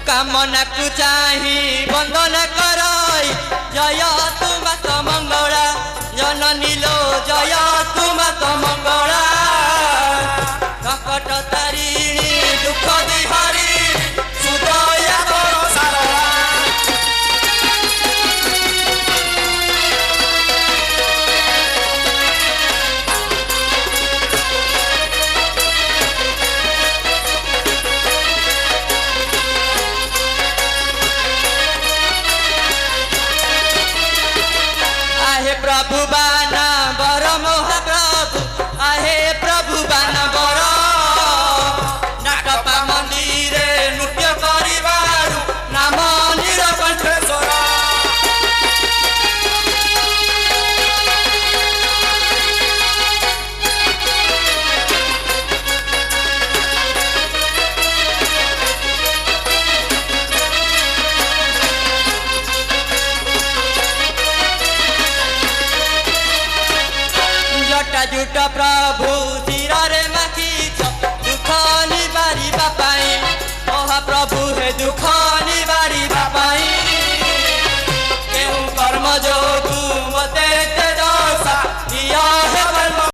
कामना को चाही बंदन करई जय तुम मंगला जननी लो जय तुम मंगला कपट तारिणी दुख बिहारी सुदया करो सारा प्रभु बाना बर महाप्रभु आहे प्रभु बाना बर नाटपा मंदिर नृत्य करिबारु नाम नीलकंठेश्वर जुट प्रभु